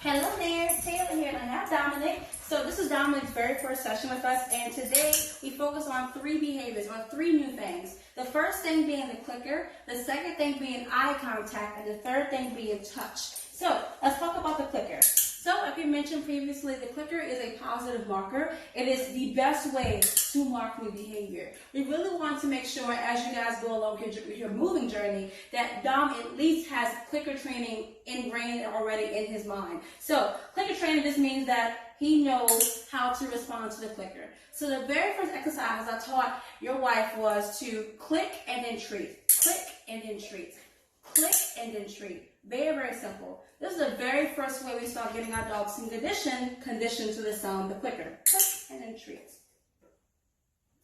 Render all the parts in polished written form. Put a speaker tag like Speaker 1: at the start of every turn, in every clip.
Speaker 1: Hello there, Taylor here, and I have Dominic. So this is Dominic's very first session with us, and today we focus on three behaviors, on three new things. The first thing being the clicker, the second thing being eye contact, and the third thing being touch. So let's talk about the clicker. So like we mentioned previously, the clicker is a positive marker. It is the best way to mark new behavior. We really want to make sure as you guys go along your moving journey that Dom at least has clicker training ingrained already in his mind. So clicker training just means that he knows how to respond to the clicker. So the very first exercise I taught your wife was to click and then treat. Click and then treat. Click and then treat. Very, very simple. This is the very first way we start getting our dogs in conditioned to the sound of the clicker. Click and then treat.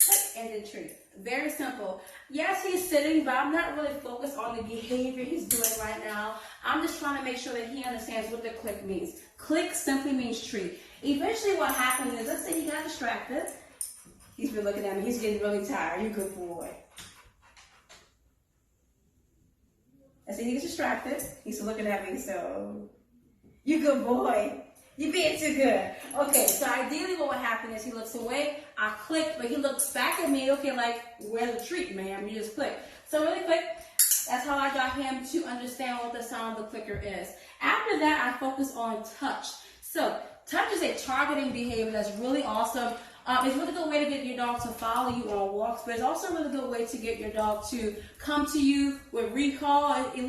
Speaker 1: Click and then treat. Very simple. Yes, he's sitting, but I'm not really focused on the behavior he's doing right now. I'm just trying to make sure that he understands what the click means. Click simply means treat. Eventually what happens is, let's say he got distracted. He's been looking at me. He's getting really tired. You good boy. I see he gets distracted. He's looking at me, so you good boy. You being too good. Okay, so ideally what would happen is he looks away, I click, but he looks back at me, okay, like, where's the treat, ma'am? You just click. So really quick, that's how I got him to understand what the sound of the clicker is. After that, I focus on touch. So touch is a targeting behavior that's really awesome. It's a really good way to get your dog to follow you on walks, but it's also a really good way to get your dog to come to you with recall. You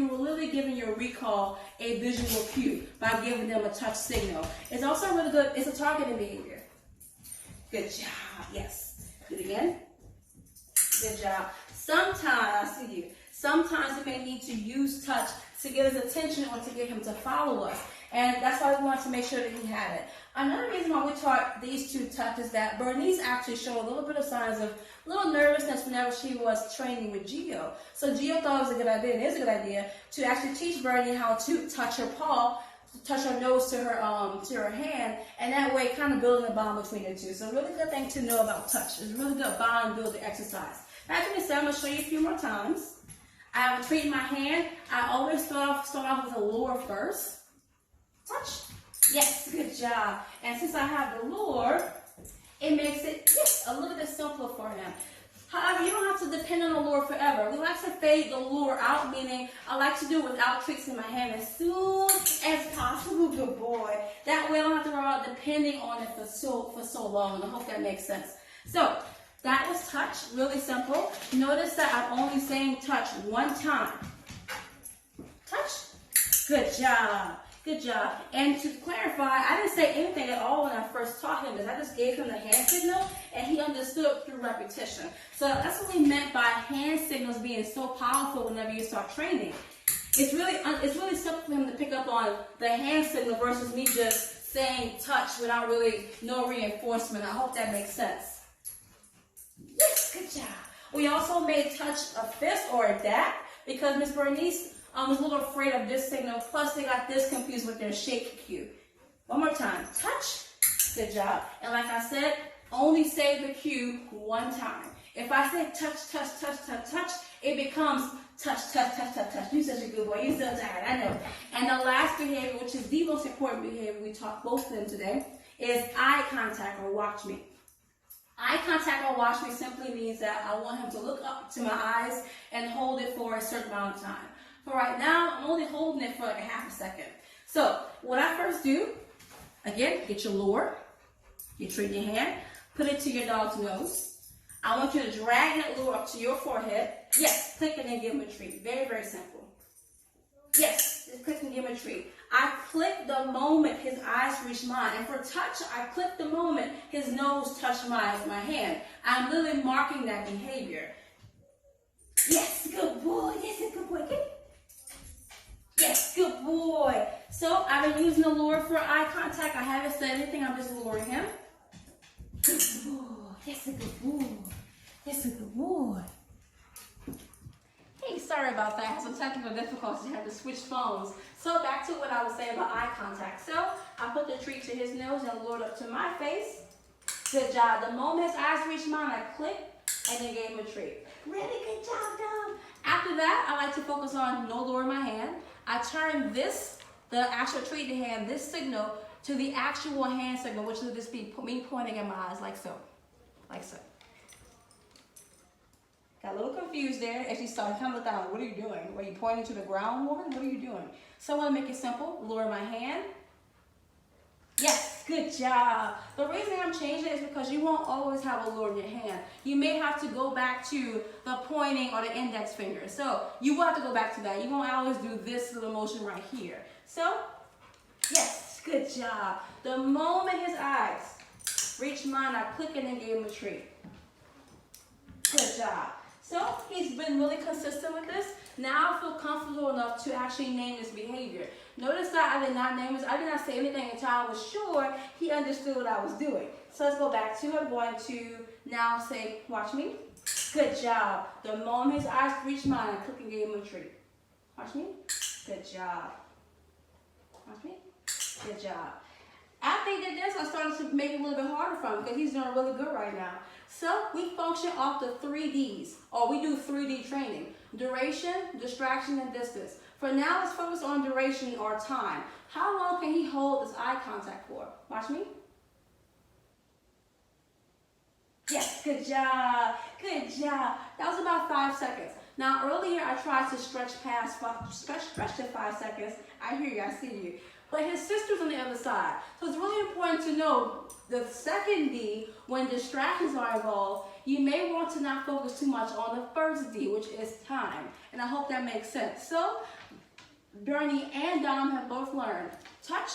Speaker 1: were literally giving your recall a visual cue by giving them a touch signal. It's also really good, it's a targeting behavior. Good job, yes. Do it again. Good job. Sometimes, I see you, sometimes we may need to use touch to get his attention or to get him to follow us. And that's why we wanted to make sure that he had it. Another reason why we taught these two touches is that Bernice actually showed a little bit of signs of a little nervousness whenever she was training with Gio. So Gio thought it was a good idea, and it is a good idea, to actually teach Bernie how to touch her paw, touch her nose to her hand, and that way kind of building a bond between the two. So a really good thing to know about touch. It's a really good bond building exercise. That being said, I'm going to show you a few more times. I have a treat in my hand. I always start off with a lure first. Touch. Yes, good job. And since I have the lure, it makes it a little bit simpler for him. However, you don't have to depend on the lure forever. We like to fade the lure out, meaning I like to do it without tricks in my hand as soon as possible. Good boy. That way I don't have to worry about depending on it for so long. And I hope that makes sense. So that was touch, really simple. Notice that I'm only saying touch one time. Touch. Good job. Good job. And to clarify, I didn't say anything at all when I first taught him this. I just gave him the hand signal, and he understood through repetition. So that's what we meant by hand signals being so powerful whenever you start training. It's really simple for him to pick up on the hand signal versus me just saying touch without really no reinforcement. I hope that makes sense. Yes, good job. We also made touch a fist or a dap because Miss Bernice was a little afraid of this signal, plus they got this confused with their shake cue. One more time. Touch. Good job. And like I said, only say the cue one time. If I say touch, touch, touch, touch, touch, it becomes touch, touch, touch, touch, touch. You're such a good boy. You're so tired. I know. And the last behavior, which is the most important behavior we taught both of them today, is eye contact or watch me. Eye contact or watch me simply means that I want him to look up to my eyes and hold it for a certain amount of time. For right now, I'm only holding it for like a half a second. So what I first do, again, get your lure, your treat in your hand, put it to your dog's nose. I want you to drag that lure up to your forehead. Yes, click and then give him a treat. Very, very simple. Yes, just click and give him a treat. I click the moment his eyes reach mine. And for touch, I click the moment his nose touched my hand. I'm literally marking that behavior. Yes, good boy. Yes, good boy. Get. Yes, good boy. So I've been using the lure for eye contact. I haven't said anything. I'm just luring him. Good boy. Yes, a good boy. Yes, a good boy. Hey, sorry about that. I had some technical difficulties. I had to switch phones. So back to what I was saying about eye contact. So I put the treat to his nose and lured up to my face. Good job. The moment his eyes reached mine, I clicked and then gave him a treat. Really good job, Dom. After that, I like to focus on no lure in my hand. I turn this the actual treating hand, this signal, to the actual hand signal, which will just be me pointing in my eyes like so. Like so. Got a little confused there as you saw. Kind of looked down. What are you doing? Were you pointing to the ground, woman? What are you doing? So I want to make it simple. Lower my hand. Yes, good job. The reason I'm changing it is because you won't always have a lower in your hand. You may have to go back to the pointing or the index finger. So you will have to go back to that. You won't always do this little motion right here. So, yes, good job. The moment his eyes reach mine, I click and then gave him a treat. Good job. So he's been really consistent with this. Now I feel comfortable enough to actually name this behavior. Notice that I did not name this. I did not say anything until I was sure he understood what I was doing. So let's go back to it. I'm going to now say, watch me. Good job. The moment his eyes reached mine, I click and gave him a treat. Watch me. Good job. Watch me. Good job. After he did this, I started to make it a little bit harder for him because he's doing really good right now. So we function off the 3Ds, or we do 3D training. Duration, distraction, and distance. For now, let's focus on duration or time. How long can he hold this eye contact for? Watch me. Yes, good job. Good job. That was about 5 seconds. Now earlier I tried to stretch to 5 seconds. I hear you, I see you. But his sister's on the other side. So it's really important to know the second D, when distractions are involved, you may want to not focus too much on the first D, which is time. And I hope that makes sense. So Bernie and Dom have both learned touch,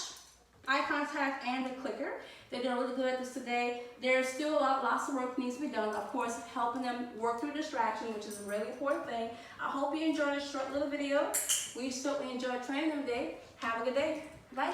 Speaker 1: eye contact, and the clicker. They're doing really good at this today. There's still lots of work that needs to be done. Of course, helping them work through distraction, which is a really important thing. I hope you enjoyed this short little video. We certainly enjoyed training them today. Have a good day. Bye.